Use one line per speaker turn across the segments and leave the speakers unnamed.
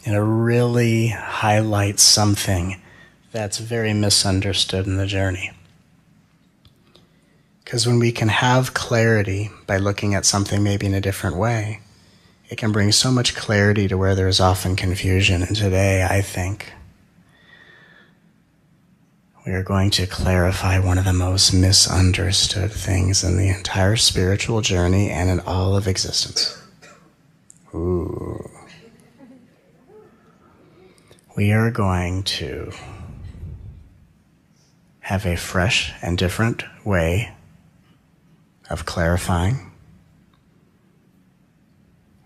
And it really highlights something that's very misunderstood in the journey. Because when we can have clarity by looking at something maybe in a different way, it can bring so much clarity to where there's often confusion. And today, I think, we are going to clarify one of the most misunderstood things in the entire spiritual journey and in all of existence. Ooh. We are going to have a fresh and different way of clarifying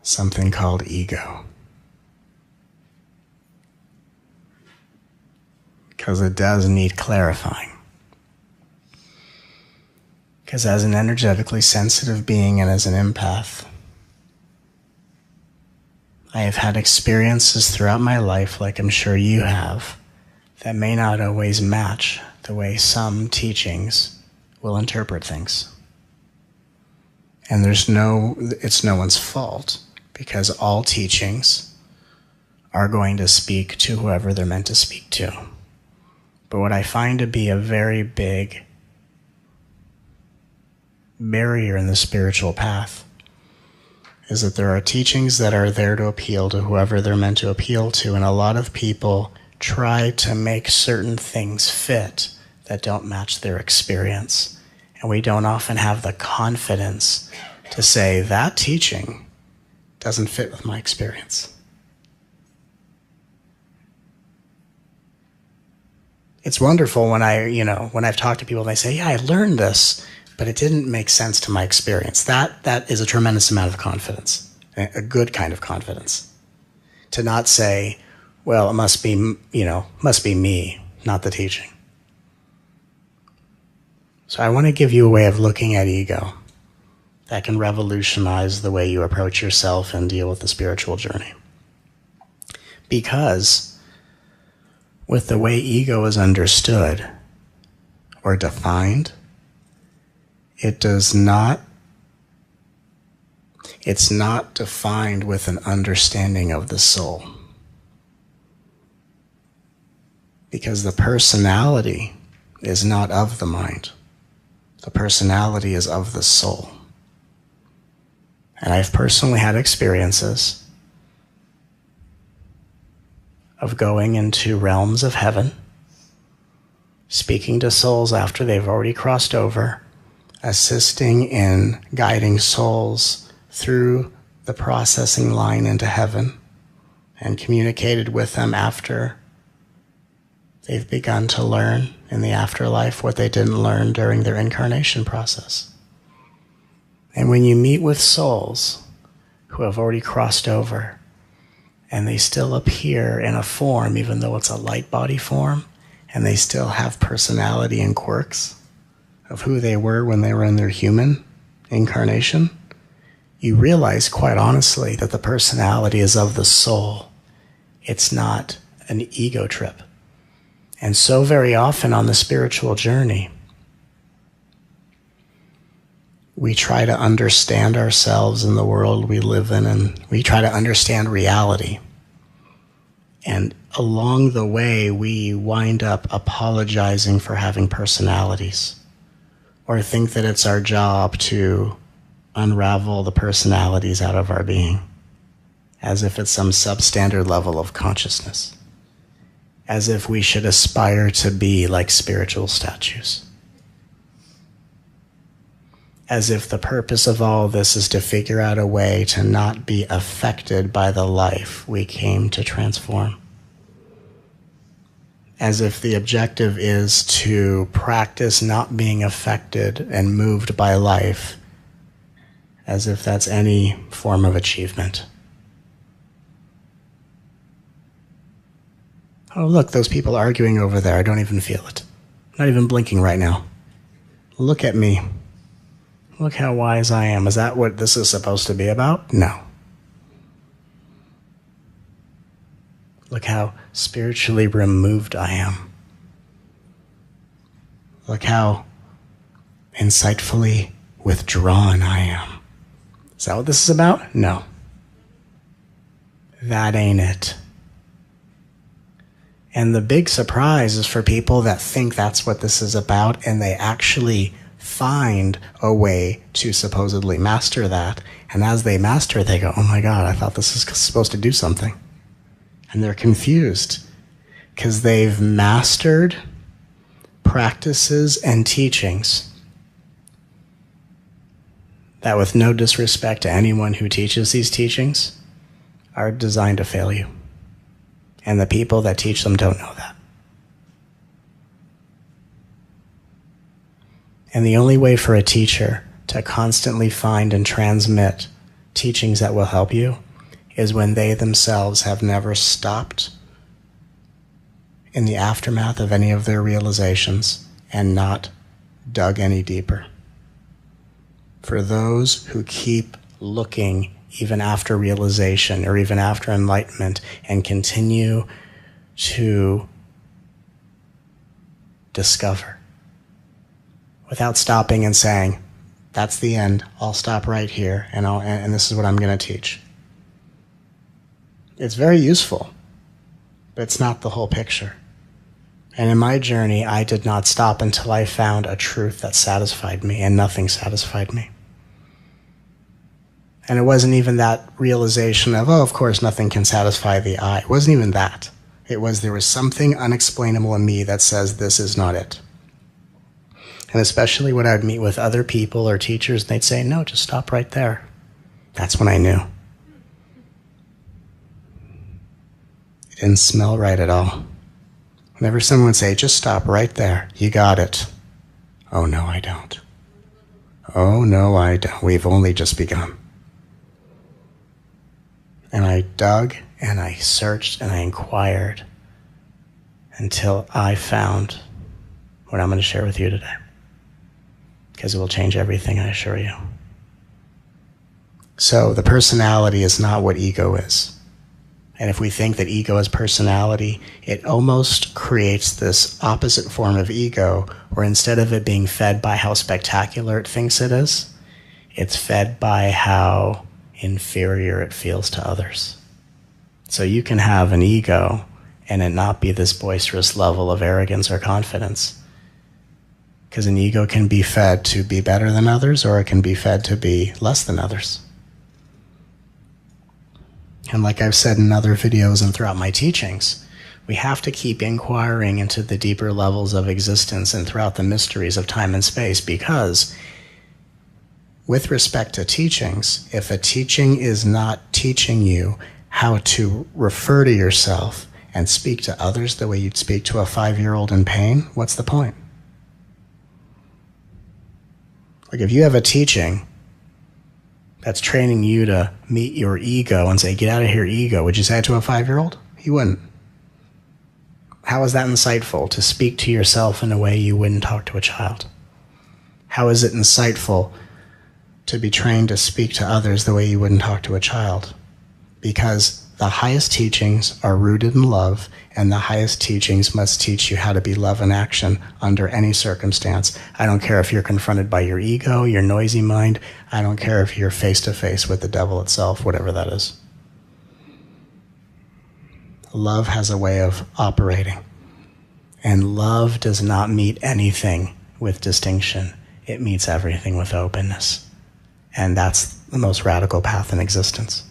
something called ego. Because it does need clarifying. Because as an energetically sensitive being and as an empath, I have had experiences throughout my life, like I'm sure you have, that may not always match the way some teachings will interpret things. And it's no one's fault, because all teachings are going to speak to whoever they're meant to speak to. But what I find to be a very big barrier in the spiritual path is that there are teachings that are there to appeal to whoever they're meant to appeal to, and a lot of people try to make certain things fit that don't match their experience. And we don't often have the confidence to say, that teaching doesn't fit with my experience. It's wonderful when I've talked to people and they say, yeah, I learned this, but it didn't make sense to my experience. That is a tremendous amount of confidence, a good kind of confidence. To not say, well, it must be me, not the teaching. So I want to give you a way of looking at ego that can revolutionize the way you approach yourself and deal with the spiritual journey. Because with the way ego is understood or defined, it's not defined with an understanding of the soul. Because the personality is not of the mind. The personality is of the soul. And I've personally had experiences of going into realms of heaven, speaking to souls after they've already crossed over, assisting in guiding souls through the processing line into heaven, and communicated with them after they've begun to learn in the afterlife what they didn't learn during their incarnation process. And when you meet with souls who have already crossed over, and they still appear in a form, even though it's a light body form, and they still have personality and quirks of who they were when they were in their human incarnation, you realize quite honestly that the personality is of the soul. It's not an ego trip. And so very often on the spiritual journey, we try to understand ourselves in the world we live in, and we try to understand reality. And along the way, we wind up apologizing for having personalities, or think that it's our job to unravel the personalities out of our being, as if it's some substandard level of consciousness, as if we should aspire to be like spiritual statues. As if the purpose of all this is to figure out a way to not be affected by the life we came to transform. As if the objective is to practice not being affected and moved by life, as if that's any form of achievement. Oh, look, those people arguing over there, I don't even feel it. I'm not even blinking right now. Look at me. Look how wise I am. Is that what this is supposed to be about? No. Look how spiritually removed I am. Look how insightfully withdrawn I am. Is that what this is about? No. That ain't it. And the big surprise is for people that think that's what this is about, and they actually find a way to supposedly master that. And as they master it, they go, oh my God, I thought this is supposed to do something. And they're confused because they've mastered practices and teachings that, with no disrespect to anyone who teaches these teachings, are designed to fail you. And the people that teach them don't know that. And the only way for a teacher to constantly find and transmit teachings that will help you is when they themselves have never stopped in the aftermath of any of their realizations and not dug any deeper. For those who keep looking even after realization or even after enlightenment and continue to discover without stopping and saying, that's the end, I'll stop right here and this is what I'm going to teach. It's very useful, but it's not the whole picture. And in my journey, I did not stop until I found a truth that satisfied me, and nothing satisfied me. And it wasn't even that realization of, oh, of course, nothing can satisfy the eye. It wasn't even that. It was, there was something unexplainable in me that says this is not it. And especially when I'd meet with other people or teachers, they'd say, no, just stop right there. That's when I knew. It didn't smell right at all. Whenever someone would say, just stop right there, you got it. Oh, no, I don't. Oh, no, I don't. We've only just begun. And I dug and I searched and I inquired until I found what I'm going to share with you today. Because it will change everything, I assure you. So the personality is not what ego is. And if we think that ego is personality, it almost creates this opposite form of ego, where instead of it being fed by how spectacular it thinks it is, it's fed by how inferior it feels to others. So you can have an ego and it not be this boisterous level of arrogance or confidence. Because an ego can be fed to be better than others, or it can be fed to be less than others. And like I've said in other videos and throughout my teachings, we have to keep inquiring into the deeper levels of existence and throughout the mysteries of time and space, because with respect to teachings, if a teaching is not teaching you how to refer to yourself and speak to others the way you'd speak to a 5-year-old in pain, what's the point? Like if you have a teaching that's training you to meet your ego and say, get out of here, ego, would you say it to a 5-year-old? You wouldn't. How is that insightful to speak to yourself in a way you wouldn't talk to a child? How is it insightful to be trained to speak to others the way you wouldn't talk to a child? Because the highest teachings are rooted in love, and the highest teachings must teach you how to be love in action under any circumstance. I don't care if you're confronted by your ego, your noisy mind. I don't care if you're face to face with the devil itself, whatever that is. Love has a way of operating. And love does not meet anything with distinction. It meets everything with openness. And that's the most radical path in existence.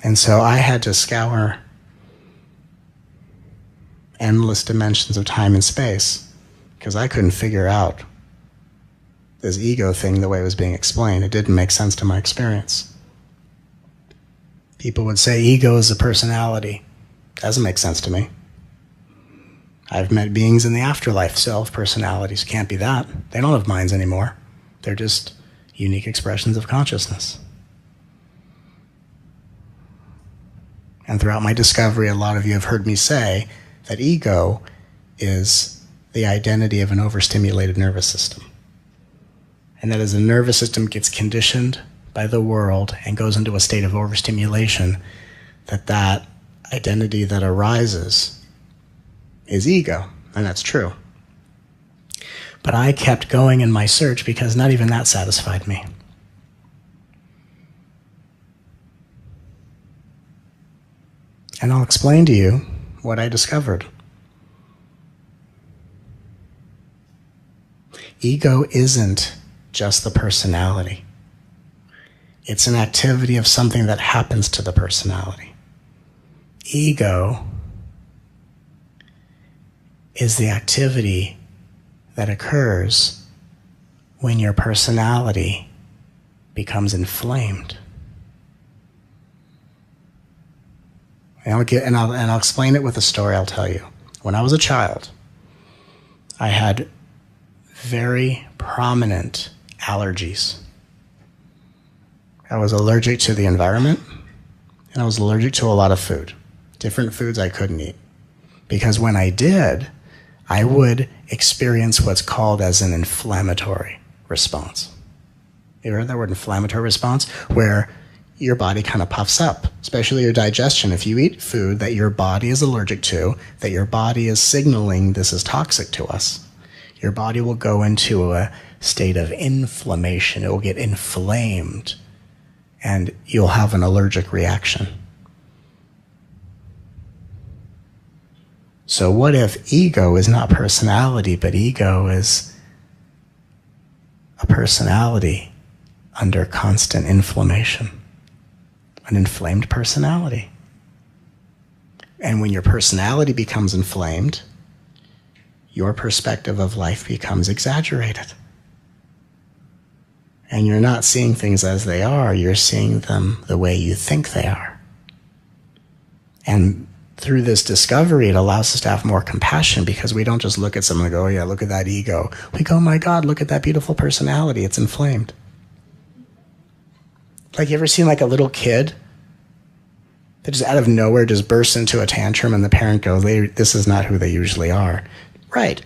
And so I had to scour endless dimensions of time and space because I couldn't figure out this ego thing the way it was being explained. It didn't make sense to my experience. People would say ego is a personality. Doesn't make sense to me. I've met beings in the afterlife, self-personalities. Can't be that. They don't have minds anymore. They're just unique expressions of consciousness. And throughout my discovery, a lot of you have heard me say that ego is the identity of an overstimulated nervous system. And that as the nervous system gets conditioned by the world and goes into a state of overstimulation, that identity that arises is ego. And that's true. But I kept going in my search because not even that satisfied me. And I'll explain to you what I discovered. Ego isn't just the personality. It's an activity of something that happens to the personality. Ego is the activity that occurs when your personality becomes inflamed. And I'll explain it with a story I'll tell you. When I was a child, I had very prominent allergies. I was allergic to the environment, and I was allergic to a lot of food. Different foods I couldn't eat. Because when I did, I would experience what's called as an inflammatory response. You ever heard that word, inflammatory response? Where your body kind of puffs up, especially your digestion. If you eat food that your body is allergic to, that your body is signaling this is toxic to us, your body will go into a state of inflammation. It will get inflamed, and you'll have an allergic reaction. So what if ego is not personality, but ego is a personality under constant inflammation? An inflamed personality. And when your personality becomes inflamed, your perspective of life becomes exaggerated. And you're not seeing things as they are, you're seeing them the way you think they are. And through this discovery, it allows us to have more compassion, because we don't just look at someone and go, oh yeah, look at that ego. We go, oh my God, look at that beautiful personality, it's inflamed. Like, you ever seen like a little kid that just out of nowhere just bursts into a tantrum, and the parent goes, this is not who they usually are. Right.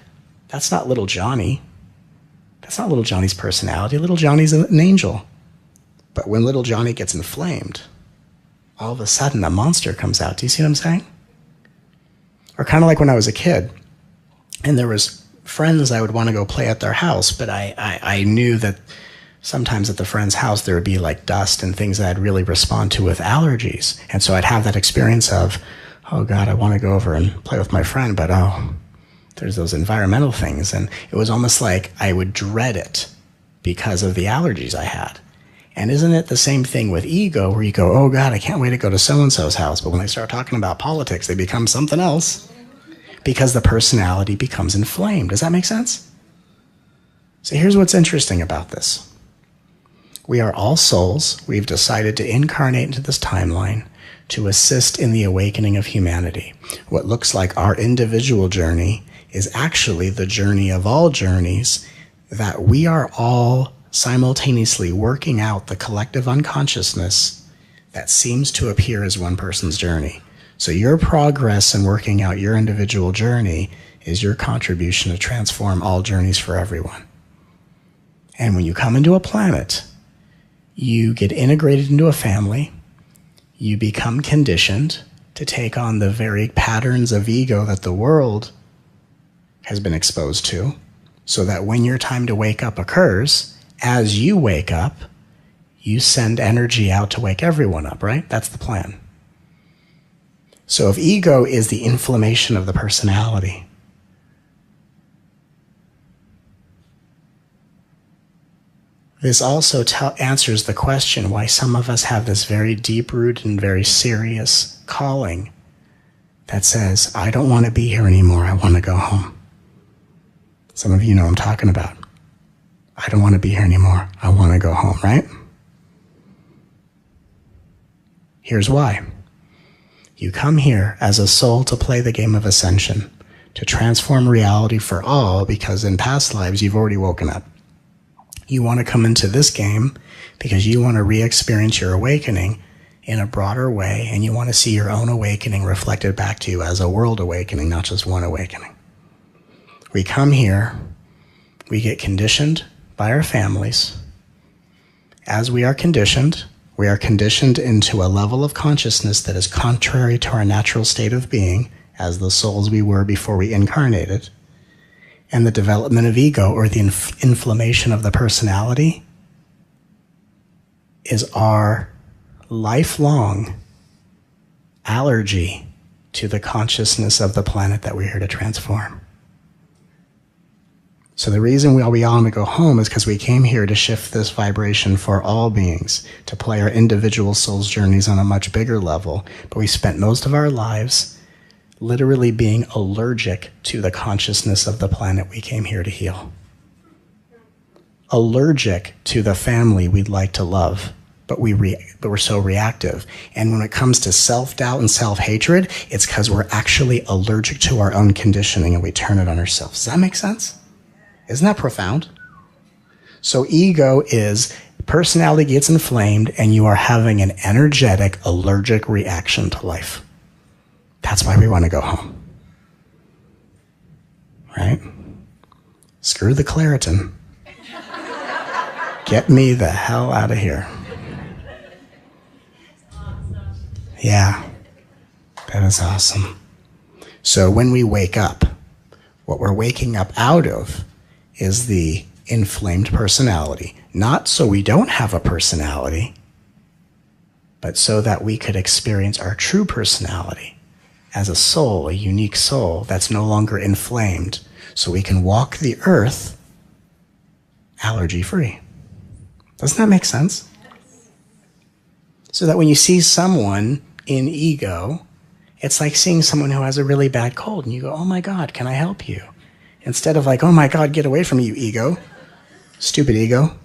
That's not little Johnny. That's not little Johnny's personality. Little Johnny's an angel. But when little Johnny gets inflamed, all of a sudden a monster comes out. Do you see what I'm saying? Or kind of like when I was a kid, and there was friends I would want to go play at their house, but I knew that sometimes at the friend's house there would be like dust and things that I'd really respond to with allergies. And so I'd have that experience of, oh God, I want to go over and play with my friend, but oh, there's those environmental things. And it was almost like I would dread it because of the allergies I had. And isn't it the same thing with ego, where you go, oh God, I can't wait to go to so-and-so's house. But when they start talking about politics, they become something else because the personality becomes inflamed. Does that make sense? So here's what's interesting about this. We are all souls. We've decided to incarnate into this timeline to assist in the awakening of humanity. What looks like our individual journey is actually the journey of all journeys, that we are all simultaneously working out the collective unconsciousness that seems to appear as one person's journey. So your progress in working out your individual journey is your contribution to transform all journeys for everyone. And when you come into a planet, you get integrated into a family, you become conditioned to take on the very patterns of ego that the world has been exposed to, so that when your time to wake up occurs, as you wake up, you send energy out to wake everyone up, right? That's the plan. So if ego is the inflammation of the personality, this also answers the question why some of us have this very deep-rooted and very serious calling that says, I don't want to be here anymore, I want to go home. Some of you know what I'm talking about. I don't want to be here anymore, I want to go home, right? Here's why. You come here as a soul to play the game of ascension, to transform reality for all, because in past lives you've already woken up. You want to come into this game because you want to re-experience your awakening in a broader way, and you want to see your own awakening reflected back to you as a world awakening, not just one awakening. We come here, we get conditioned by our families. As we are conditioned into a level of consciousness that is contrary to our natural state of being, as the souls we were before we incarnated. And the development of ego, or the inflammation of the personality, is our lifelong allergy to the consciousness of the planet that we're here to transform. So the reason we all want to go home is because we came here to shift this vibration for all beings, to play our individual souls' journeys on a much bigger level. But we spent most of our lives literally being allergic to the consciousness of the planet we came here to heal. Allergic to the family we'd like to love, but we're so reactive. And when it comes to self-doubt and self-hatred, it's because we're actually allergic to our own conditioning and we turn it on ourselves. Does that make sense? Isn't that profound? So ego is personality gets inflamed and you are having an energetic, allergic reaction to life. That's why we want to go home. Right? Screw the Claritin. Get me the hell out of here. Yeah, that is awesome. So when we wake up, what we're waking up out of is the inflamed personality. Not so we don't have a personality, but so that we could experience our true personality as a soul, a unique soul that's no longer inflamed, so we can walk the earth allergy-free. Doesn't that make sense? So that when you see someone in ego, it's like seeing someone who has a really bad cold, and you go, oh my God, can I help you? Instead of like, oh my God, get away from me, you ego. Stupid ego.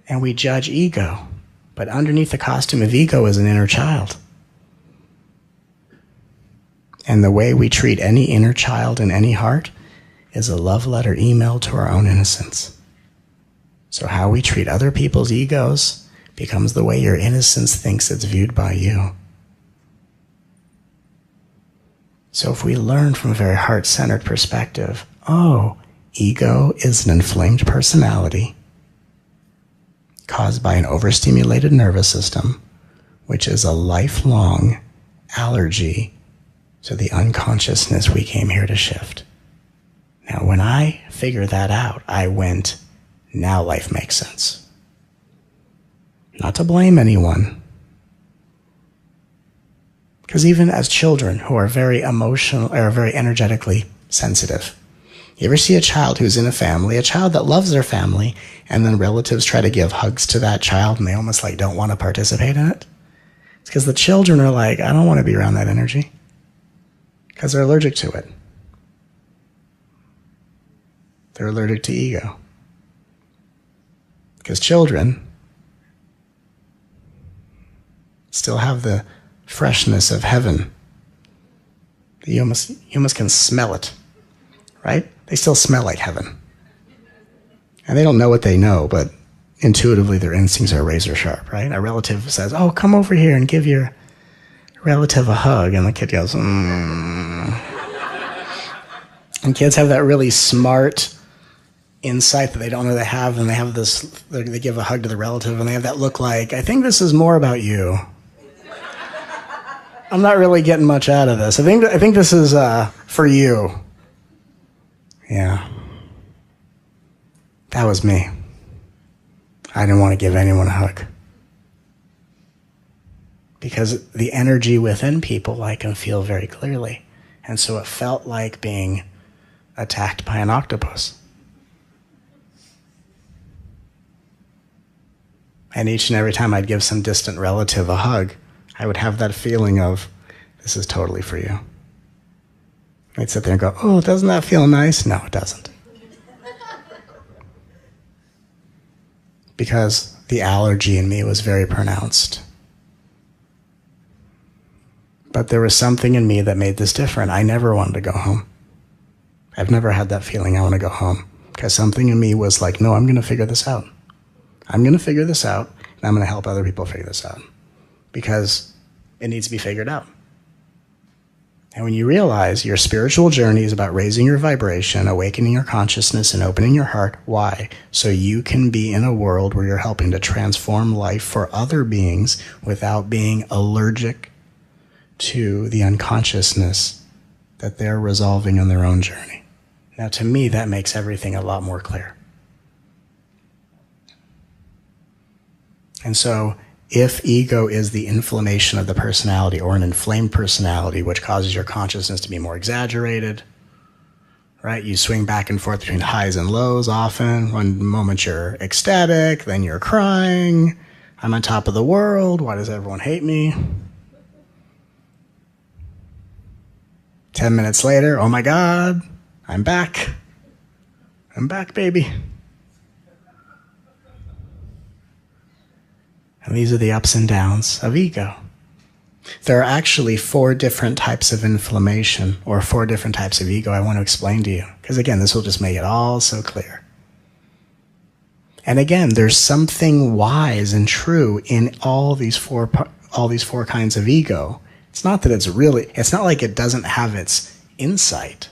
And we judge ego. But underneath the costume of ego is an inner child. And the way we treat any inner child in any heart is a love letter email to our own innocence. So how we treat other people's egos becomes the way your innocence thinks it's viewed by you. So if we learn from a very heart-centered perspective, oh, ego is an inflamed personality caused by an overstimulated nervous system, which is a lifelong allergy to the unconsciousness we came here to shift. Now, when I figured that out, I went, now life makes sense. Not to blame anyone. Because even as children who are very emotional or very energetically sensitive, you ever see a child who's in a family, a child that loves their family, and then relatives try to give hugs to that child and they almost like don't want to participate in it? It's because the children are like, I don't want to be around that energy. Because they're allergic to it. They're allergic to ego. Because children still have the freshness of heaven. You almost can smell it, right? They still smell like heaven. And they don't know what they know, but intuitively their instincts are razor sharp, right? A relative says, oh, come over here and give your relative a hug. And the kid goes, And kids have that really smart insight that they don't know they have, and they have this, they give a hug to the relative, and they have that look like, I think this is more about you. I'm not really getting much out of this. I think this is for you. Yeah. That was me. I didn't want to give anyone a hug. Because the energy within people I can feel very clearly. And so it felt like being attacked by an octopus. And each and every time I'd give some distant relative a hug, I would have that feeling of, this is totally for you. I'd sit there and go, oh, doesn't that feel nice? No, it doesn't. Because the allergy in me was very pronounced. But there was something in me that made this different. I never wanted to go home. I've never had that feeling I want to go home. Because something in me was like, no, I'm going to figure this out. I'm going to figure this out, and I'm going to help other people figure this out. Because it needs to be figured out. And when you realize your spiritual journey is about raising your vibration, awakening your consciousness, and opening your heart, why? So you can be in a world where you're helping to transform life for other beings without being allergic to the unconsciousness that they're resolving on their own journey. Now, to me, that makes everything a lot more clear. And so If ego is the inflammation of the personality or an inflamed personality, which causes your consciousness to be more exaggerated, right? You swing back and forth between highs and lows often. One moment you're ecstatic, then you're crying. I'm on top of the world. Why does everyone hate me? 10 minutes later, oh my God, I'm back. I'm back, baby. And these are the ups and downs of ego. There are actually 4 different types of inflammation, or 4 different types of ego I want to explain to you. Because again, this will just make it all so clear. And again, there's something wise and true in all these four kinds of ego. It's not that it's not like it doesn't have its insight.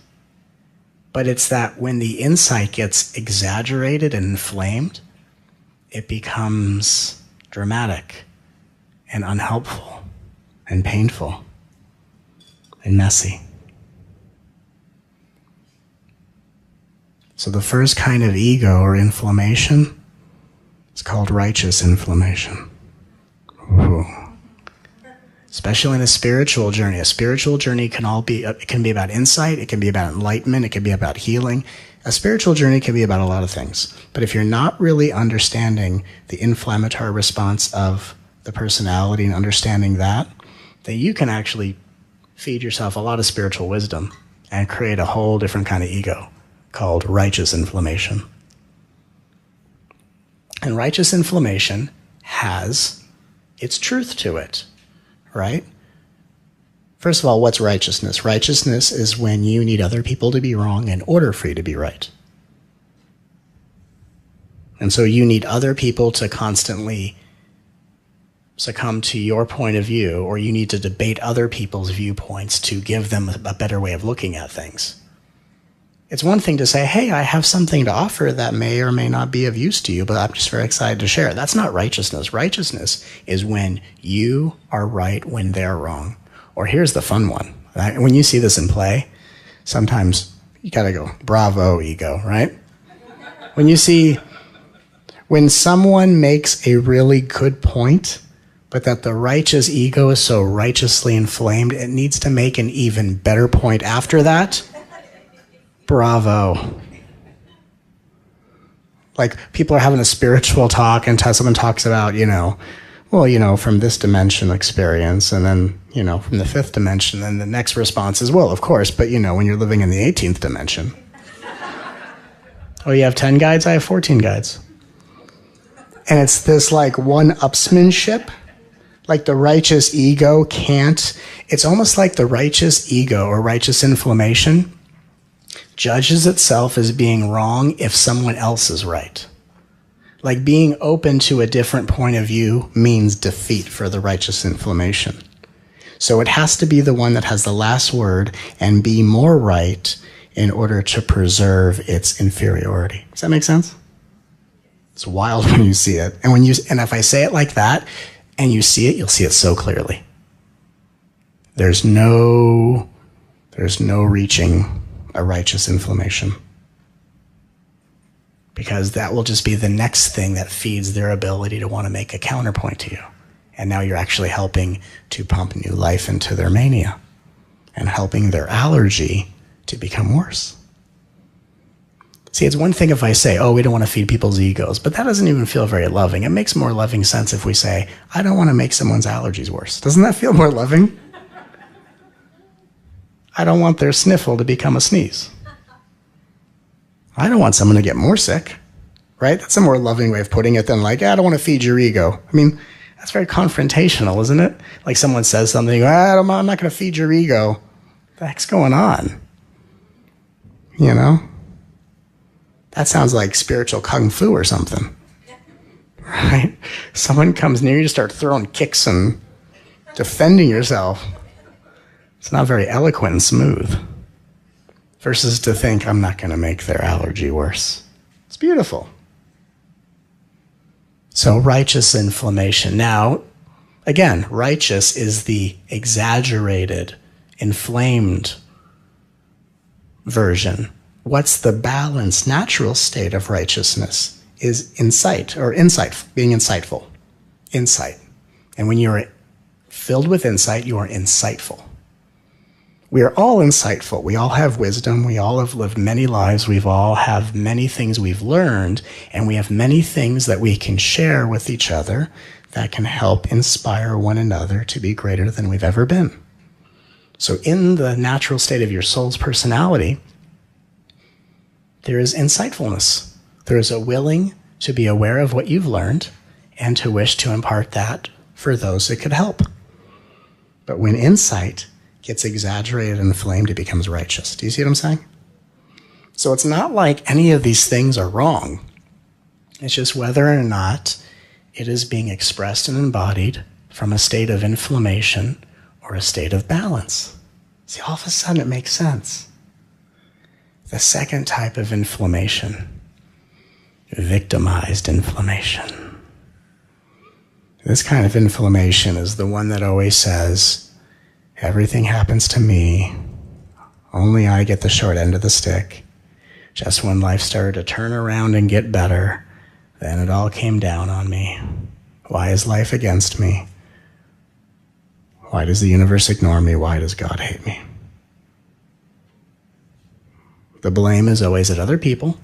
But it's that when the insight gets exaggerated and inflamed, it becomes dramatic and unhelpful and painful and messy. So the first kind of ego or inflammation is called righteous inflammation. Ooh. Especially in a spiritual journey. A spiritual journey it can be about insight, it can be about enlightenment, it can be about healing. A spiritual journey can be about a lot of things. But if you're not really understanding the inflammatory response of the personality and understanding that, then you can actually feed yourself a lot of spiritual wisdom and create a whole different kind of ego called righteous inflammation. And righteous inflammation has its truth to it, right? First of all, what's righteousness? Righteousness is when you need other people to be wrong in order for you to be right. And so you need other people to constantly succumb to your point of view, or you need to debate other people's viewpoints to give them a better way of looking at things. It's one thing to say, hey, I have something to offer that may or may not be of use to you, but I'm just very excited to share. That's not righteousness. Righteousness is when you are right when they're wrong. Or here's the fun one. Right? When you see this in play, sometimes you gotta go, bravo, ego, right? When someone makes a really good point, but that the righteous ego is so righteously inflamed, it needs to make an even better point after that. Bravo. Like people are having a spiritual talk and someone talks about, from this dimension experience, and then, from the 5th dimension, and the next response is, well, of course, but when you're living in the 18th dimension. Oh, you have 10 guides? I have 14 guides. And it's this like one-upsmanship. Like the righteous ego it's almost like the righteous ego or righteous inflammation judges itself as being wrong if someone else is right. Like being open to a different point of view means defeat for the righteous inflammation. So it has to be the one that has the last word and be more right in order to preserve its inferiority. Does that make sense? It's wild when you see it. And if I say it like that and you see it, you'll see it so clearly. There's no reaching a righteous inflammation, because that will just be the next thing that feeds their ability to want to make a counterpoint to you. And now you're actually helping to pump new life into their mania and helping their allergy to become worse. See, it's one thing if I say, we don't want to feed people's egos, but that doesn't even feel very loving. It makes more loving sense if we say, I don't want to make someone's allergies worse. Doesn't that feel more loving? I don't want their sniffle to become a sneeze. I don't want someone to get more sick, right? That's a more loving way of putting it than like, I don't want to feed your ego. I mean, that's very confrontational, isn't it? Like someone says something, I'm not going to feed your ego. What the heck's going on? That sounds like spiritual kung fu or something, right? Someone comes near you to start throwing kicks and defending yourself. It's not very eloquent and smooth. Versus to think, I'm not going to make their allergy worse. It's beautiful. So righteous inflammation. Now, again, righteous is the exaggerated, inflamed version. What's the balanced, natural state of righteousness? Is insight, or being insightful. Insight. And when you're filled with insight, you are insightful. We are all insightful. We all have wisdom. We all have lived many lives. We all have many things we've learned, and we have many things that we can share with each other that can help inspire one another to be greater than we've ever been. So in the natural state of your soul's personality, there is insightfulness. There is a willing to be aware of what you've learned and to wish to impart that for those it could help. But when insight gets exaggerated and inflamed, it becomes righteous. Do you see what I'm saying? So it's not like any of these things are wrong. It's just whether or not it is being expressed and embodied from a state of inflammation or a state of balance. See, all of a sudden it makes sense. The second type of inflammation, victimized inflammation. This kind of inflammation is the one that always says, everything happens to me, only I get the short end of the stick. Just when life started to turn around and get better, then it all came down on me. Why is life against me? Why does the universe ignore me? Why does God hate me? The blame is always at other people,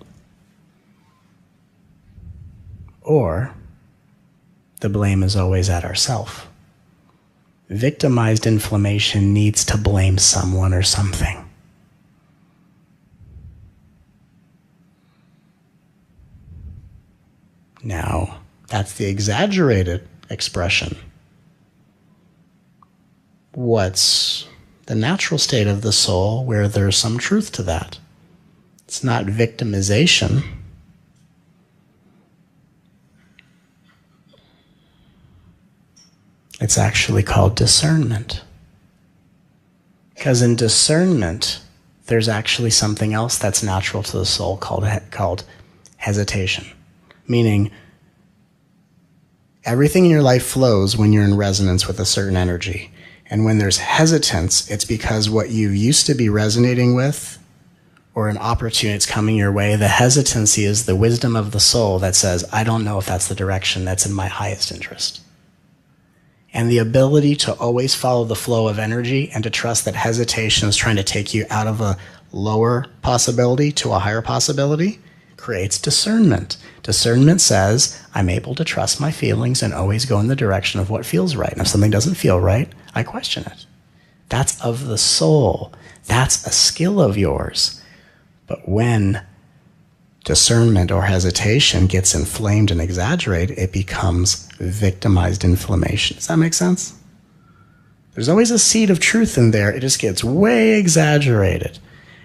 or the blame is always at ourselves. Victimized inflammation needs to blame someone or something. Now, that's the exaggerated expression. What's the natural state of the soul where there's some truth to that? It's not victimization. It's actually called discernment. Because in discernment, there's actually something else that's natural to the soul called hesitation. Meaning, everything in your life flows when you're in resonance with a certain energy. And when there's hesitance, it's because what you used to be resonating with, or an opportunity that's coming your way, the hesitancy is the wisdom of the soul that says, I don't know if that's the direction that's in my highest interest. And the ability to always follow the flow of energy and to trust that hesitation is trying to take you out of a lower possibility to a higher possibility creates discernment. Discernment says, I'm able to trust my feelings and always go in the direction of what feels right. And if something doesn't feel right, I question it. That's of the soul. That's a skill of yours. But when discernment or hesitation gets inflamed and exaggerated, it becomes victimized inflammation. Does that make sense? There's always a seed of truth in there. It just gets way exaggerated.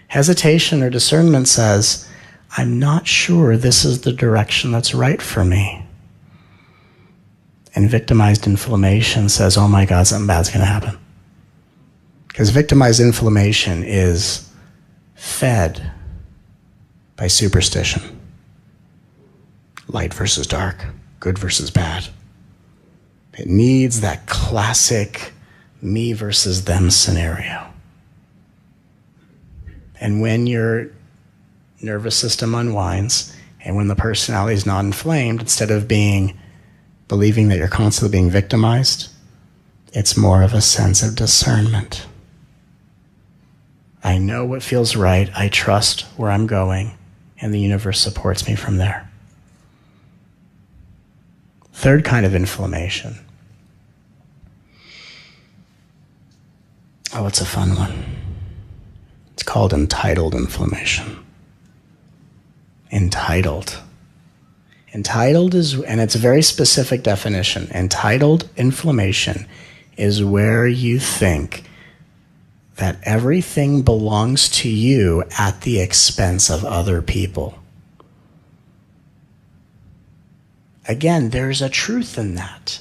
Hesitation or discernment says, I'm not sure this is the direction that's right for me. And victimized inflammation says, oh my God, something bad's going to happen. Because victimized inflammation is fed by superstition. Light versus dark, good versus bad. It needs that classic me versus them scenario. And when your nervous system unwinds, and when the personality is not inflamed, instead of believing that you're constantly being victimized, it's more of a sense of discernment. I know what feels right, I trust where I'm going, and the universe supports me from there. Third kind of inflammation. Oh, it's a fun one. It's called entitled inflammation. Entitled. Entitled is, and it's a very specific definition. Entitled inflammation is where you think that everything belongs to you at the expense of other people. Again, there's a truth in that.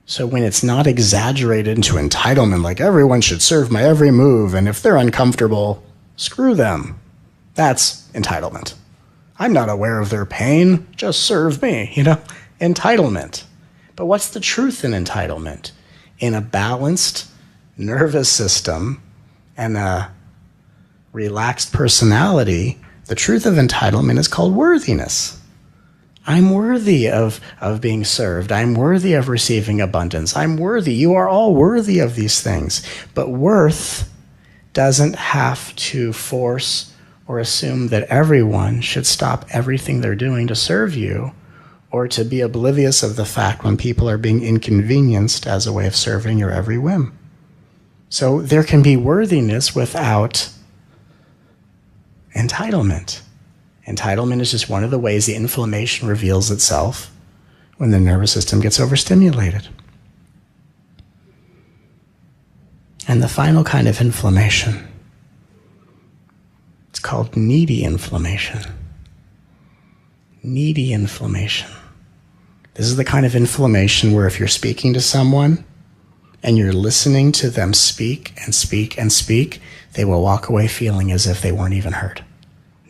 So when it's not exaggerated into entitlement, like everyone should serve my every move, and if they're uncomfortable, screw them. That's entitlement. I'm not aware of their pain, just serve me, entitlement. But what's the truth in entitlement? In a balanced nervous system and a relaxed personality, the truth of entitlement is called worthiness. I'm worthy of being served. I'm worthy of receiving abundance. I'm worthy. You are all worthy of these things. But worth doesn't have to force or assume that everyone should stop everything they're doing to serve you, or to be oblivious of the fact when people are being inconvenienced as a way of serving your every whim. So there can be worthiness without entitlement. Entitlement is just one of the ways the inflammation reveals itself when the nervous system gets overstimulated. And the final kind of inflammation, it's called needy inflammation. Needy inflammation. This is the kind of inflammation where if you're speaking to someone and you're listening to them speak and speak and speak, they will walk away feeling as if they weren't even heard.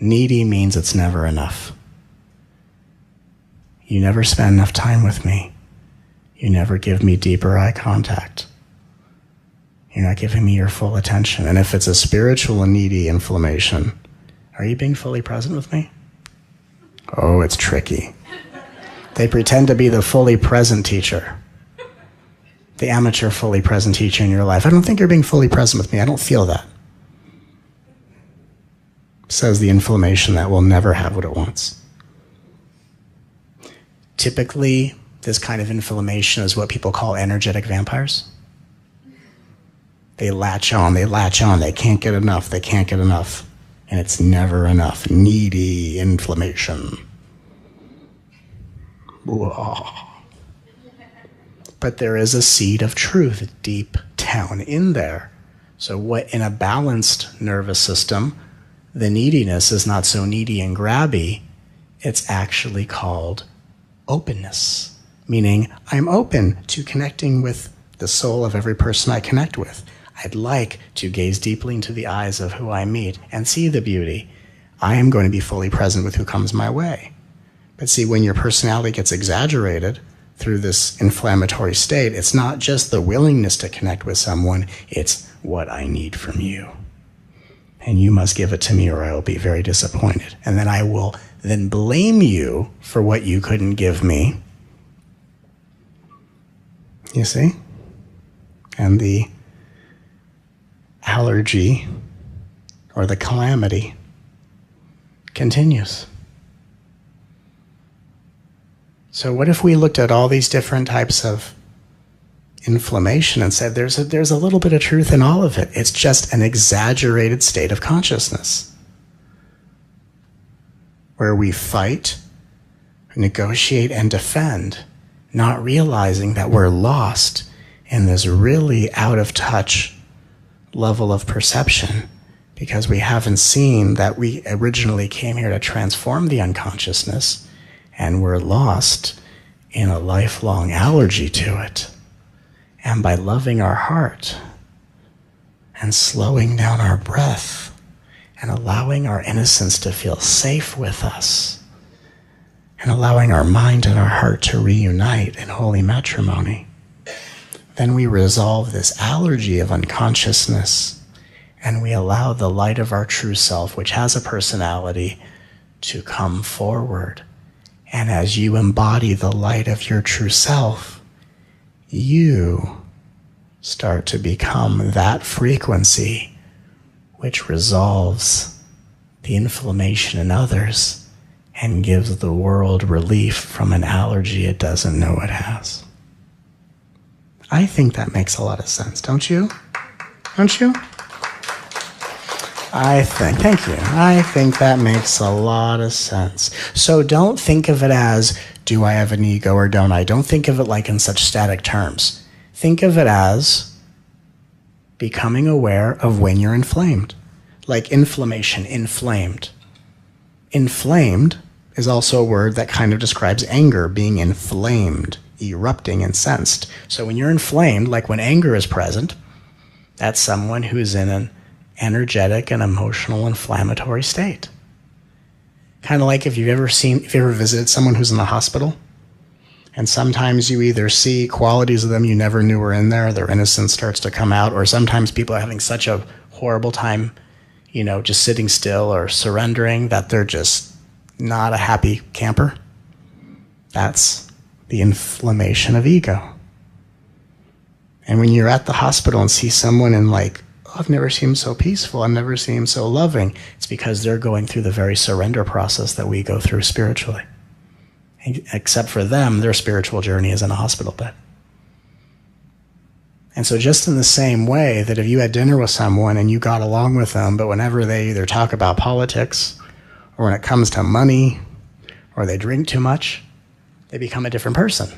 Needy means it's never enough. You never spend enough time with me. You never give me deeper eye contact. You're not giving me your full attention. And if it's a spiritual and needy inflammation, are you being fully present with me? Oh, it's tricky. They pretend to be the fully present teacher, the amateur fully present teacher in your life. I don't think you're being fully present with me. I don't feel that. Says the inflammation that will never have what it wants. Typically, this kind of inflammation is what people call energetic vampires. They latch on, they can't get enough, and it's never enough. Needy inflammation. Whoa. But there is a seed of truth deep down in there. So what in a balanced nervous system, the neediness is not so needy and grabby. It's actually called openness, meaning I'm open to connecting with the soul of every person I connect with. I'd like to gaze deeply into the eyes of who I meet and see the beauty. I am going to be fully present with who comes my way. But see, when your personality gets exaggerated through this inflammatory state, it's not just the willingness to connect with someone, it's what I need from you. And you must give it to me or I will be very disappointed. And then I will then blame you for what you couldn't give me. You see? And the allergy or the calamity continues. So what if we looked at all these different types of inflammation and said there's a little bit of truth in all of it. It's just an exaggerated state of consciousness where we fight, negotiate, and defend, not realizing that we're lost in this really out of touch level of perception because we haven't seen that we originally came here to transform the unconsciousness, and we're lost in a lifelong allergy to it. And by loving our heart and slowing down our breath and allowing our innocence to feel safe with us and allowing our mind and our heart to reunite in holy matrimony, then we resolve this allergy of unconsciousness and we allow the light of our true self, which has a personality, to come forward. And as you embody the light of your true self, you start to become that frequency which resolves the inflammation in others and gives the world relief from an allergy it doesn't know it has. I think that makes a lot of sense, don't you? Don't you? Thank you. I think that makes a lot of sense. So don't think of it as, do I have an ego or don't I? Don't think of it like in such static terms. Think of it as becoming aware of when you're inflamed. Like inflammation, inflamed. Inflamed is also a word that kind of describes anger, being inflamed, erupting, incensed. So when you're inflamed, like when anger is present, that's someone who's in an energetic and emotional inflammatory state. Kind of like if you've ever visited someone who's in the hospital, and sometimes you either see qualities of them you never knew were in there, their innocence starts to come out, or sometimes people are having such a horrible time, just sitting still or surrendering that they're just not a happy camper. That's the inflammation of ego. And when you're at the hospital and see someone and like, oh, I've never seen him so peaceful, I've never seen him so loving, it's because they're going through the very surrender process that we go through spiritually. Except for them, their spiritual journey is in a hospital bed. And so just in the same way that if you had dinner with someone and you got along with them, but whenever they either talk about politics or when it comes to money or they drink too much, they become a different person.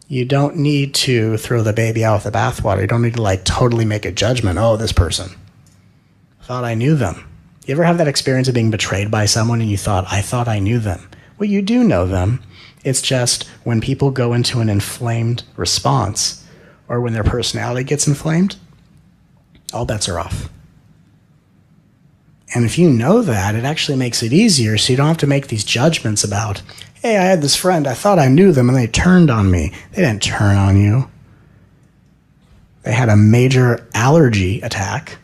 You don't need to throw the baby out with the bathwater. You don't need to like totally make a judgment. Oh, this person, I thought I knew them. You ever have that experience of being betrayed by someone and you thought, I thought I knew them? Well, you do know them. It's just when people go into an inflamed response or when their personality gets inflamed, all bets are off. And if you know that, it actually makes it easier so you don't have to make these judgments about, hey, I had this friend, I thought I knew them, and they turned on me. They didn't turn on you. They had a major allergy attack.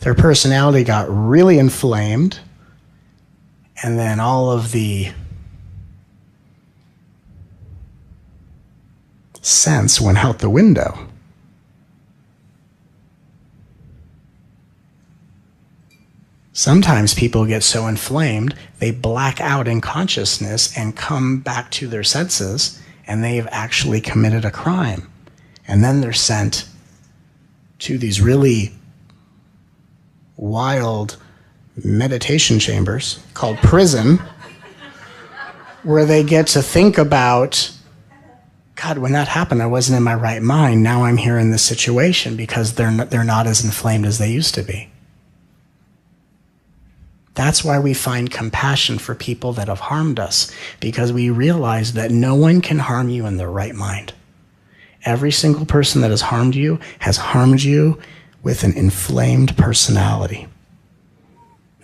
Their personality got really inflamed, and then all of the sense went out the window. Sometimes people get so inflamed, they black out in consciousness and come back to their senses, and they've actually committed a crime. And then they're sent to these really wild meditation chambers called prison, where they get to think about, God, when that happened, I wasn't in my right mind. Now I'm here in this situation because they're not as inflamed as they used to be. That's why we find compassion for people that have harmed us, because we realize that no one can harm you in their right mind. Every single person that has harmed you with an inflamed personality.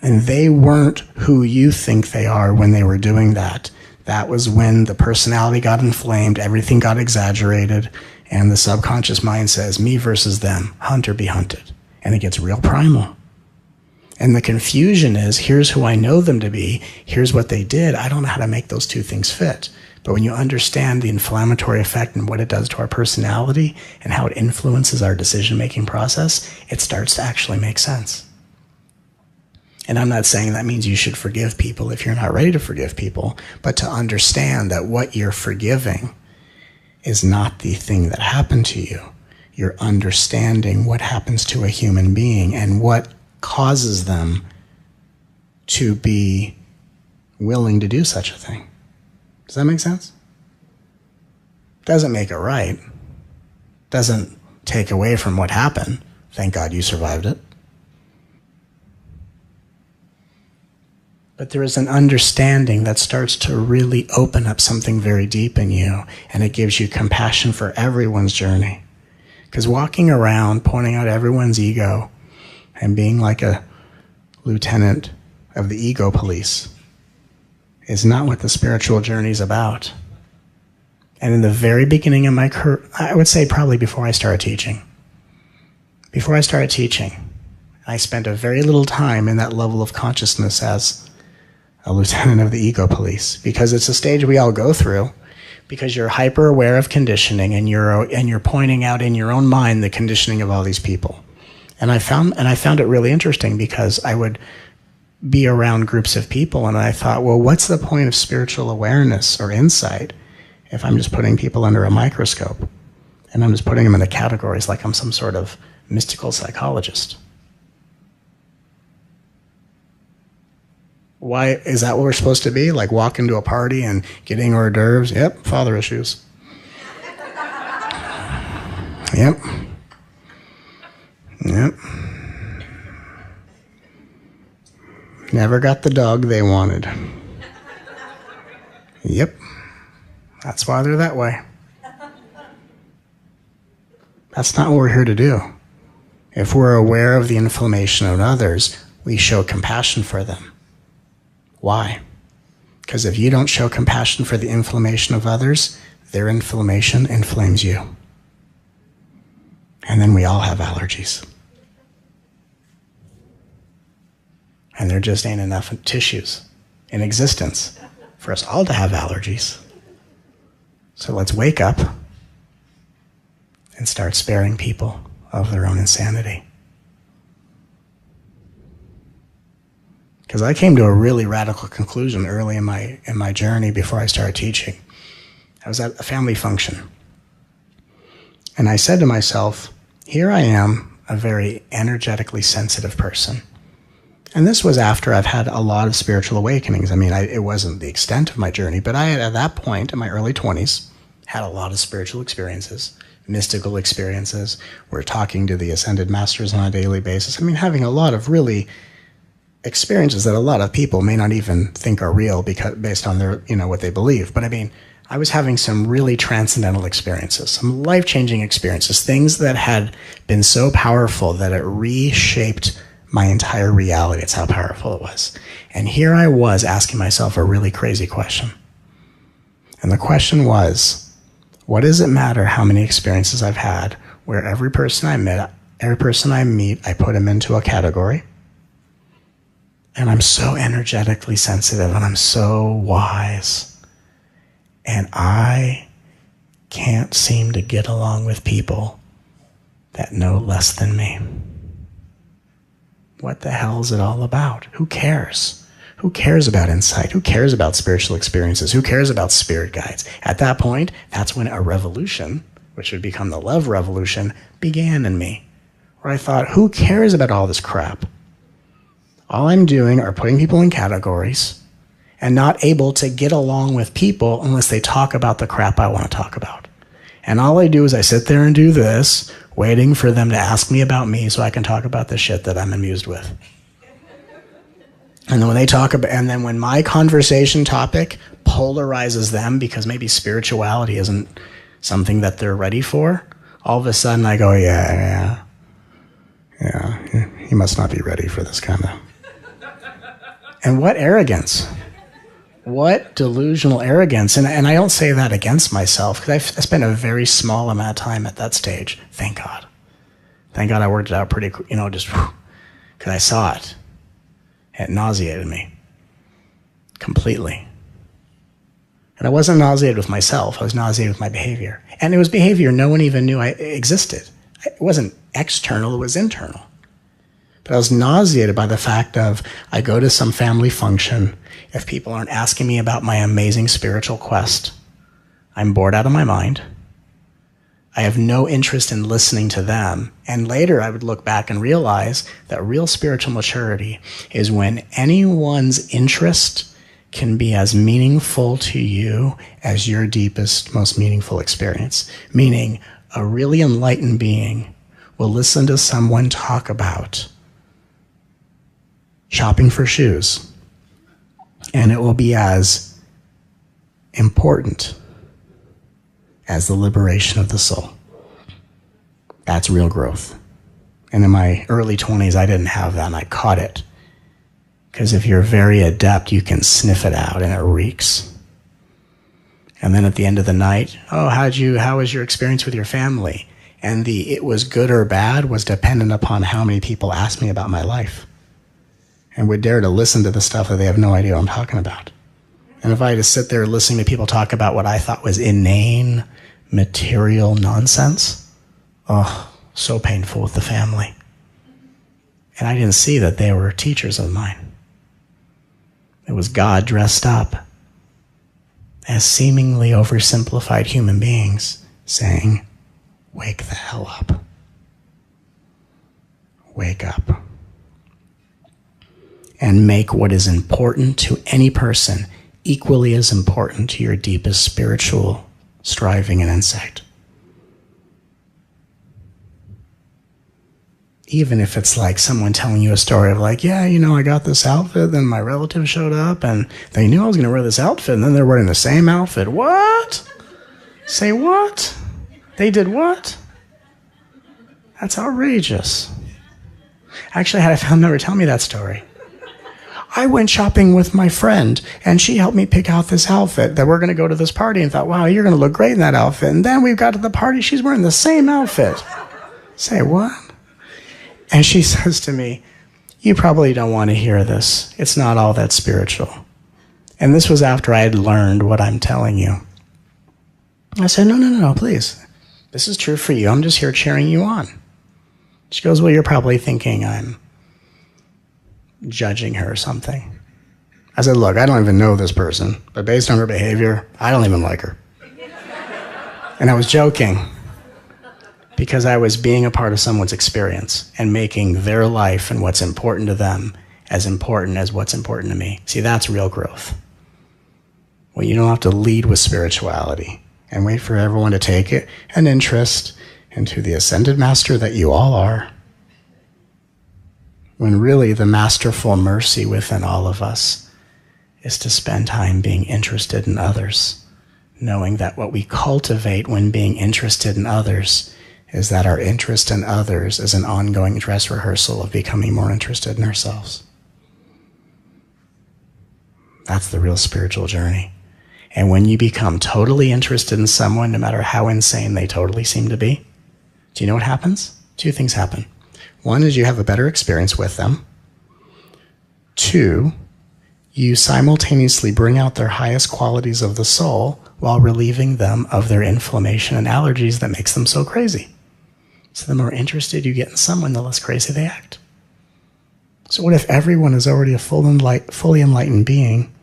And they weren't who you think they are when they were doing that. That was when the personality got inflamed, everything got exaggerated, and the subconscious mind says, me versus them, hunt or be hunted. And it gets real primal. And the confusion is, here's who I know them to be, here's what they did, I don't know how to make those two things fit. But when you understand the inflammatory effect and what it does to our personality and how it influences our decision-making process, it starts to actually make sense. And I'm not saying that means you should forgive people if you're not ready to forgive people, but to understand that what you're forgiving is not the thing that happened to you. You're understanding what happens to a human being and what causes them to be willing to do such a thing. Does that make sense? Doesn't make it right. Doesn't take away from what happened. Thank God you survived it. But there is an understanding that starts to really open up something very deep in you, and it gives you compassion for everyone's journey. Because walking around pointing out everyone's ego and being like a lieutenant of the ego police is not what the spiritual journey is about. And in the very beginning of my career, I would say probably before I started teaching, I spent a very little time in that level of consciousness as a lieutenant of the ego police, because it's a stage we all go through, because you're hyper aware of conditioning and you're pointing out in your own mind the conditioning of all these people. And I found it really interesting, because I would be around groups of people and I thought, well, what's the point of spiritual awareness or insight if I'm just putting people under a microscope and I'm just putting them into categories like I'm some sort of mystical psychologist? Why is that what we're supposed to be? Like walk into a party and getting hors d'oeuvres? Yep, father issues. Yep. Yep. Never got the dog they wanted. Yep. That's why they're that way. That's not what we're here to do. If we're aware of the inflammation of others, we show compassion for them. Why? Because if you don't show compassion for the inflammation of others, their inflammation inflames you. And then we all have allergies. And there just ain't enough tissues in existence for us all to have allergies. So let's wake up and start sparing people of their own insanity. Because I came to a really radical conclusion early in my journey before I started teaching. I was at a family function. And I said to myself, here I am, a very energetically sensitive person. And this was after I've had a lot of spiritual awakenings. I mean, it wasn't the extent of my journey, but I had, at that point in my early 20s, had a lot of spiritual experiences, mystical experiences. We're talking to the ascended masters on a daily basis. I mean, having a lot of really experiences that a lot of people may not even think are real because based on their, what they believe. But I mean, I was having some really transcendental experiences, some life-changing experiences, things that had been so powerful that it reshaped my entire reality. It's how powerful it was. And here I was asking myself a really crazy question. And the question was, what does it matter how many experiences I've had where every person I meet, I put them into a category? And I'm so energetically sensitive and I'm so wise. And I can't seem to get along with people that know less than me. What the hell is it all about? Who cares? Who cares about insight? Who cares about spiritual experiences? Who cares about spirit guides? At that point, that's when a revolution, which would become the love revolution, began in me. Where I thought, who cares about all this crap? All I'm doing are putting people in categories and not able to get along with people unless they talk about the crap I want to talk about. And all I do is I sit there and do this, waiting for them to ask me about me so I can talk about the shit that I'm amused with. And then when they talk about, and then when my conversation topic polarizes them because maybe spirituality isn't something that they're ready for, all of a sudden I go, yeah, you must not be ready for this kind of. And what arrogance. What delusional arrogance. And I don't say that against myself, because I spent a very small amount of time at that stage. Thank God. Thank God I worked it out pretty, just because I saw it. It nauseated me completely. And I wasn't nauseated with myself. I was nauseated with my behavior. And it was behavior no one even knew I existed. It wasn't external, it was internal. But I was nauseated by the fact of, I go to some family function, if people aren't asking me about my amazing spiritual quest, I'm bored out of my mind. I have no interest in listening to them. And later I would look back and realize that real spiritual maturity is when anyone's interest can be as meaningful to you as your deepest, most meaningful experience. Meaning, a really enlightened being will listen to someone talk about shopping for shoes, and it will be as important as the liberation of the soul. That's real growth. And in my early 20s, I didn't have that, and I caught it. Because if you're very adept, you can sniff it out, and it reeks. And then at the end of the night, how was your experience with your family? And the it was good or bad was dependent upon how many people asked me about my life and would dare to listen to the stuff that they have no idea what I'm talking about. And if I had to sit there listening to people talk about what I thought was inane, material nonsense, so painful with the family. And I didn't see that they were teachers of mine. It was God dressed up as seemingly oversimplified human beings saying, wake the hell up. Wake up. And make what is important to any person equally as important to your deepest spiritual striving and insight. Even if it's like someone telling you a story of like, I got this outfit, then my relative showed up and they knew I was going to wear this outfit, and then they're wearing the same outfit. What? Say what? They did what? That's outrageous. Actually, I had a family member tell me that story. I went shopping with my friend, and she helped me pick out this outfit that we're going to go to this party, and thought, wow, you're going to look great in that outfit. And then we got to the party, she's wearing the same outfit. Say what? And she says to me, you probably don't want to hear this. It's not all that spiritual. And this was after I had learned what I'm telling you. I said, no, please. This is true for you. I'm just here cheering you on. She goes, well, you're probably thinking I'm judging her or something. I said, look, I don't even know this person, but based on her behavior, I don't even like her. And I was joking because I was being a part of someone's experience and making their life and what's important to them as important as what's important to me. See, that's real growth. Well, you don't have to lead with spirituality and wait for everyone to take it an interest into the ascended master that you all are, when really the masterful mercy within all of us is to spend time being interested in others, knowing that what we cultivate when being interested in others is that our interest in others is an ongoing dress rehearsal of becoming more interested in ourselves. That's the real spiritual journey. And when you become totally interested in someone, no matter how insane they totally seem to be, do you know what happens? Two things happen. One is you have a better experience with them. Two, you simultaneously bring out their highest qualities of the soul while relieving them of their inflammation and allergies that makes them so crazy. So the more interested you get in someone, the less crazy they act. So what if everyone is already a fully enlightened being,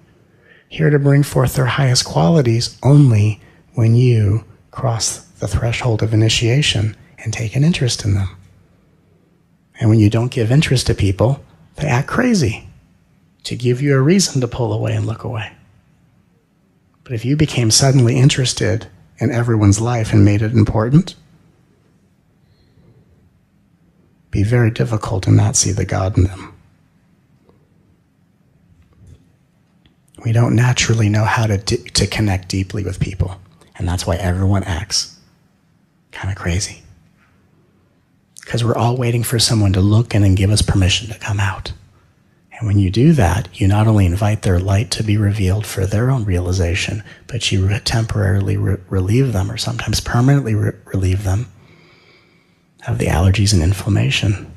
here to bring forth their highest qualities only when you cross the threshold of initiation and take an interest in them? And when you don't give interest to people, they act crazy to give you a reason to pull away and look away. But if you became suddenly interested in everyone's life and made it important, it'd be very difficult to not see the God in them. We don't naturally know how to connect deeply with people. And that's why everyone acts kind of crazy. Because we're all waiting for someone to look in and give us permission to come out. And when you do that, you not only invite their light to be revealed for their own realization, but you temporarily relieve them, or sometimes permanently relieve them, of the allergies and inflammation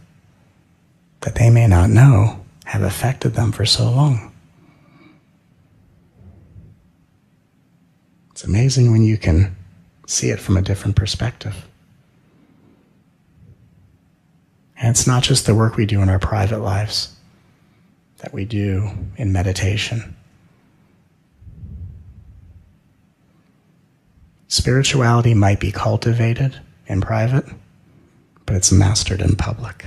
that they may not know have affected them for so long. It's amazing when you can see it from a different perspective. And it's not just the work we do in our private lives, that we do in meditation. Spirituality might be cultivated in private, but it's mastered in public.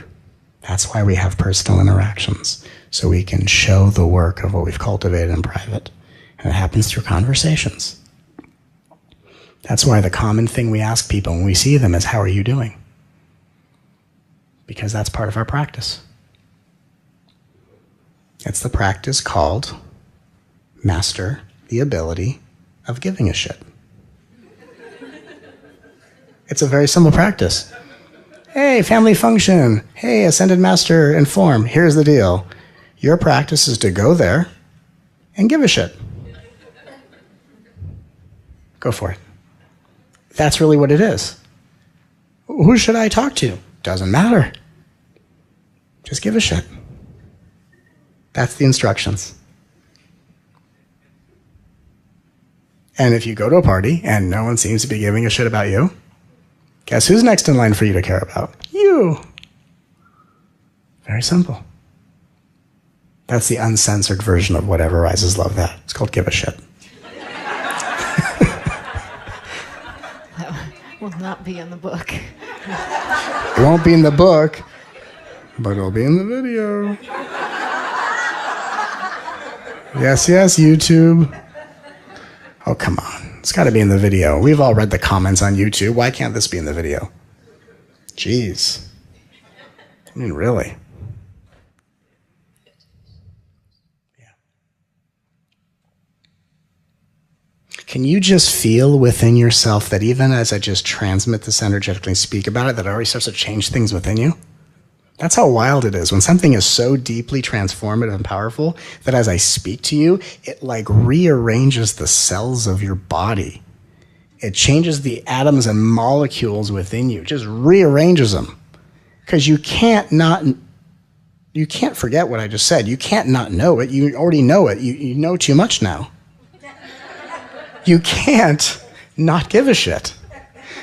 That's why we have personal interactions, so we can show the work of what we've cultivated in private. And it happens through conversations. That's why the common thing we ask people when we see them is, how are you doing? Because that's part of our practice. It's the practice called master the ability of giving a shit. It's a very simple practice. Hey, family function. Hey, ascended master in form. Here's the deal. Your practice is to go there and give a shit. Go for it. That's really what it is. Who should I talk to? Doesn't matter. Just give a shit. That's the instructions. And if you go to a party and no one seems to be giving a shit about you, guess who's next in line for you to care about? You. Very simple. That's the uncensored version of Whatever Rises Love That. It's called Give a Shit.
Will not be in the book.
It won't be in the book, but it'll be in the video. Yes, YouTube. Oh, come on. It's got to be in the video. We've all read the comments on YouTube. Why can't this be in the video? Jeez. I mean, really. Can you just feel within yourself that even as I just transmit this energetically and speak about it, that it already starts to change things within you? That's how wild it is. When something is so deeply transformative and powerful that as I speak to you, it like rearranges the cells of your body. It changes the atoms and molecules within you, just rearranges them. Because you can't forget what I just said. You can't not know it. You already know it. You know too much now. You can't not give a shit.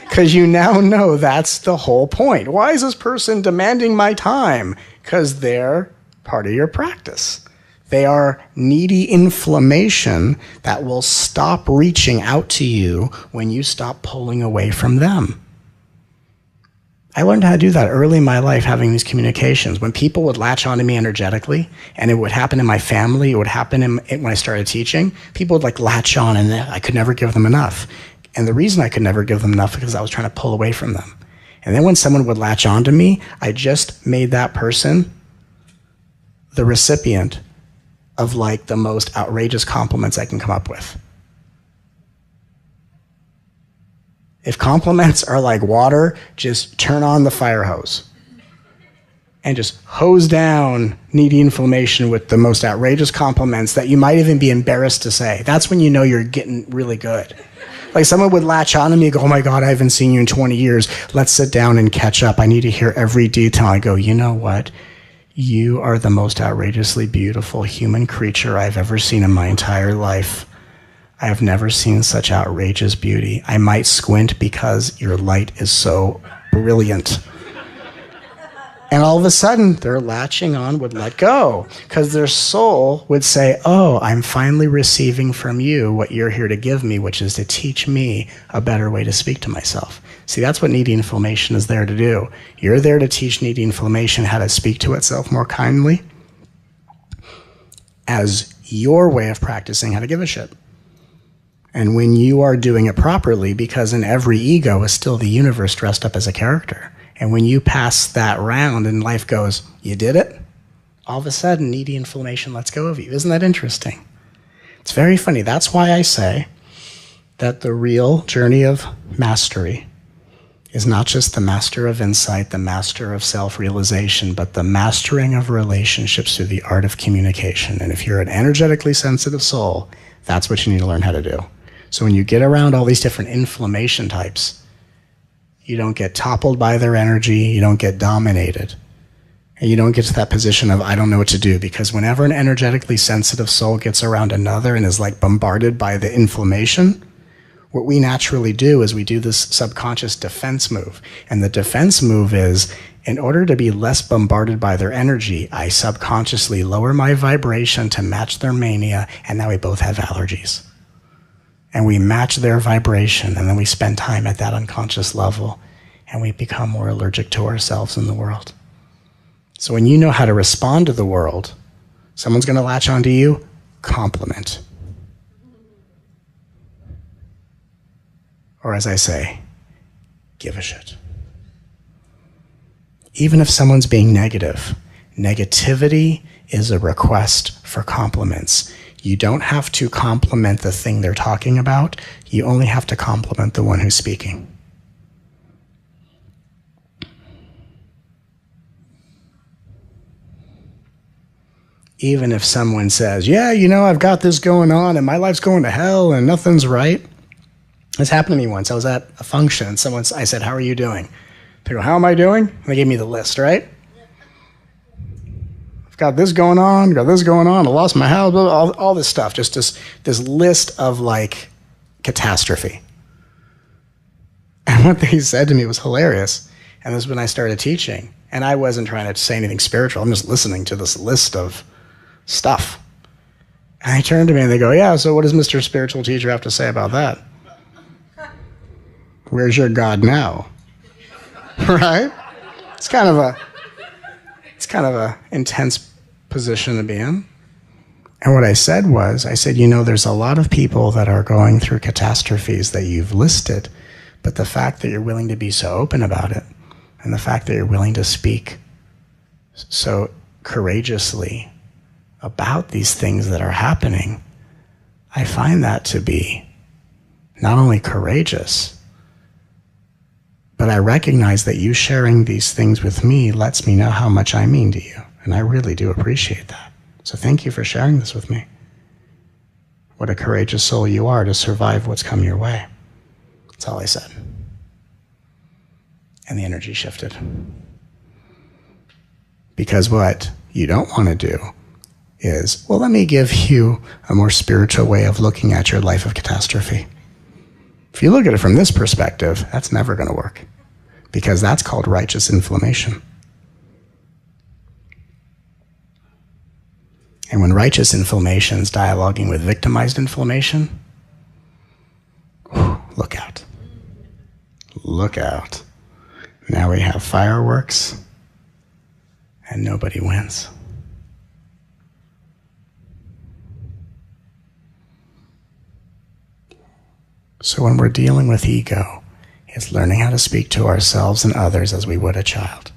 Because you now know that's the whole point. Why is this person demanding my time? Because they're part of your practice. They are needy inflammation that will stop reaching out to you when you stop pulling away from them. I learned how to do that early in my life, having these communications. When people would latch onto me energetically, and it would happen in my family, it would happen when I started teaching, people would like latch on and I could never give them enough. And the reason I could never give them enough is because I was trying to pull away from them. And then when someone would latch onto me, I just made that person the recipient of like the most outrageous compliments I can come up with. If compliments are like water, just turn on the fire hose and just hose down needy inflammation with the most outrageous compliments that you might even be embarrassed to say. That's when you know you're getting really good. Like someone would latch on to me and go, oh my God, I haven't seen you in 20 years. Let's sit down and catch up. I need to hear every detail. I go, you know what? You are the most outrageously beautiful human creature I've ever seen in my entire life. I have never seen such outrageous beauty. I might squint because your light is so brilliant. And all of a sudden, their latching on would let go because their soul would say, oh, I'm finally receiving from you what you're here to give me, which is to teach me a better way to speak to myself. See, that's what needy inflammation is there to do. You're there to teach needy inflammation how to speak to itself more kindly as your way of practicing how to give a shit. And when you are doing it properly, because in every ego is still the universe dressed up as a character. And when you pass that round and life goes, you did it, all of a sudden needy inflammation lets go of you. Isn't that interesting? It's very funny. That's why I say that the real journey of mastery is not just the master of insight, the master of self-realization, but the mastering of relationships through the art of communication. And if you're an energetically sensitive soul, that's what you need to learn how to do. So when you get around all these different inflammation types, you don't get toppled by their energy, you don't get dominated, and you don't get to that position of, I don't know what to do, because whenever an energetically sensitive soul gets around another and is like bombarded by the inflammation, what we naturally do is we do this subconscious defense move. And the defense move is, in order to be less bombarded by their energy, I subconsciously lower my vibration to match their mania, and now we both have allergies. And we match their vibration, and then we spend time at that unconscious level, and we become more allergic to ourselves in the world. So when you know how to respond to the world, someone's going to latch onto you, compliment. Or as I say, give a shit. Even if someone's being negative, negativity is a request for compliments. You don't have to compliment the thing they're talking about. You only have to compliment the one who's speaking. Even if someone says, yeah, you know, I've got this going on and my life's going to hell and nothing's right. This happened to me once. I was at a function and I said, how are you doing? They go, how am I doing? And they gave me the list, right? Got this going on, I lost my house, all this stuff, just this list of like catastrophe. And what they said to me was hilarious. And this is when I started teaching. And I wasn't trying to say anything spiritual. I'm just listening to this list of stuff. And they turned to me and they go, yeah, so what does Mr. Spiritual Teacher have to say about that? Where's your God now? Right? It's kind of a intense position to be in. And what I said was, you know, there's a lot of people that are going through catastrophes that you've listed, but the fact that you're willing to be so open about it, and the fact that you're willing to speak so courageously about these things that are happening, I find that to be not only courageous, but I recognize that you sharing these things with me lets me know how much I mean to you. And I really do appreciate that. So thank you for sharing this with me. What a courageous soul you are to survive what's come your way. That's all I said. And the energy shifted. Because what you don't want to do is, well, let me give you a more spiritual way of looking at your life of catastrophe. If you look at it from this perspective, that's never going to work, because that's called righteous inflammation. And when righteous inflammation is dialoguing with victimized inflammation, look out. Look out. Now we have fireworks, and nobody wins. So when we're dealing with ego, it's learning how to speak to ourselves and others as we would a child.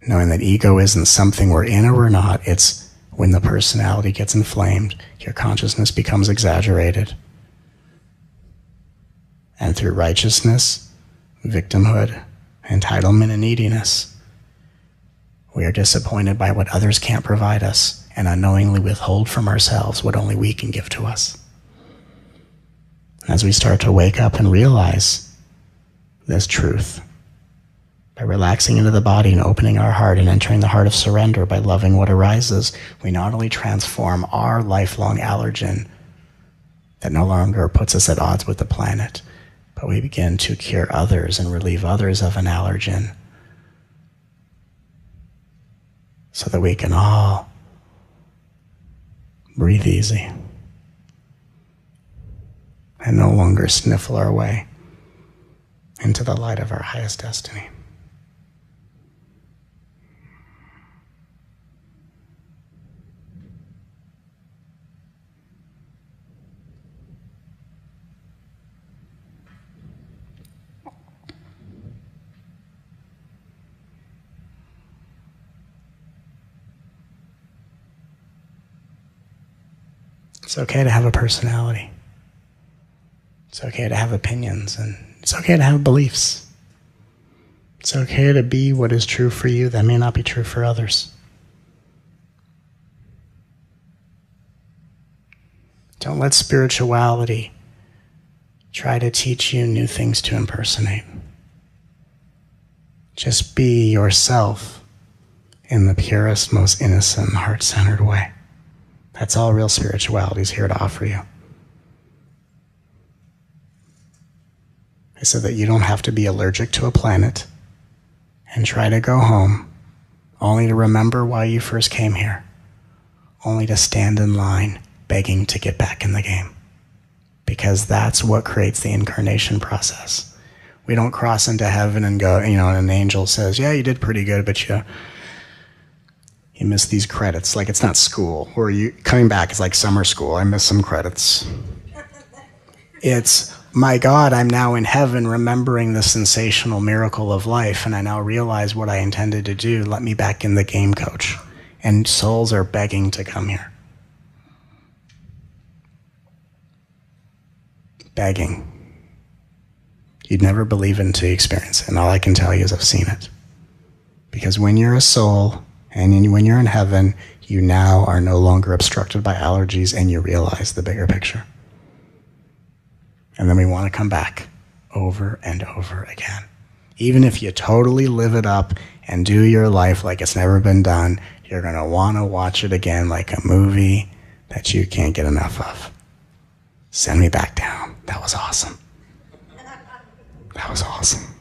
Knowing that ego isn't something we're in or we're not, it's when the personality gets inflamed, your consciousness becomes exaggerated. And through righteousness, victimhood, entitlement, and neediness, we are disappointed by what others can't provide us and unknowingly withhold from ourselves what only we can give to us. As we start to wake up and realize this truth, by relaxing into the body and opening our heart and entering the heart of surrender by loving what arises, we not only transform our lifelong allergen that no longer puts us at odds with the planet, but we begin to cure others and relieve others of an allergen so that we can all breathe easy and no longer sniffle our way into the light of our highest destiny. It's okay to have a personality. It's okay to have opinions, and it's okay to have beliefs. It's okay to be what is true for you that may not be true for others. Don't let spirituality try to teach you new things to impersonate. Just be yourself in the purest, most innocent, heart-centered way. That's all real spirituality is here to offer you. So that you don't have to be allergic to a planet and try to go home only to remember why you first came here, only to stand in line begging to get back in the game. Because that's what creates the incarnation process. We don't cross into heaven and go, and an angel says, yeah, you did pretty good, but you missed these credits. Like, it's not school. Or you coming back, it's like summer school. I missed some credits. It's, my God, I'm now in heaven remembering the sensational miracle of life, and I now realize what I intended to do. Let me back in the game, coach. And souls are begging to come here. Begging. You'd never believe it until you experience it, and all I can tell you is I've seen it. Because when you're a soul, and when you're in heaven, you now are no longer obstructed by allergies, and you realize the bigger picture. And then we want to come back over and over again. Even if you totally live it up and do your life like it's never been done, you're going to want to watch it again like a movie that you can't get enough of. Send me back down. That was awesome. That was awesome.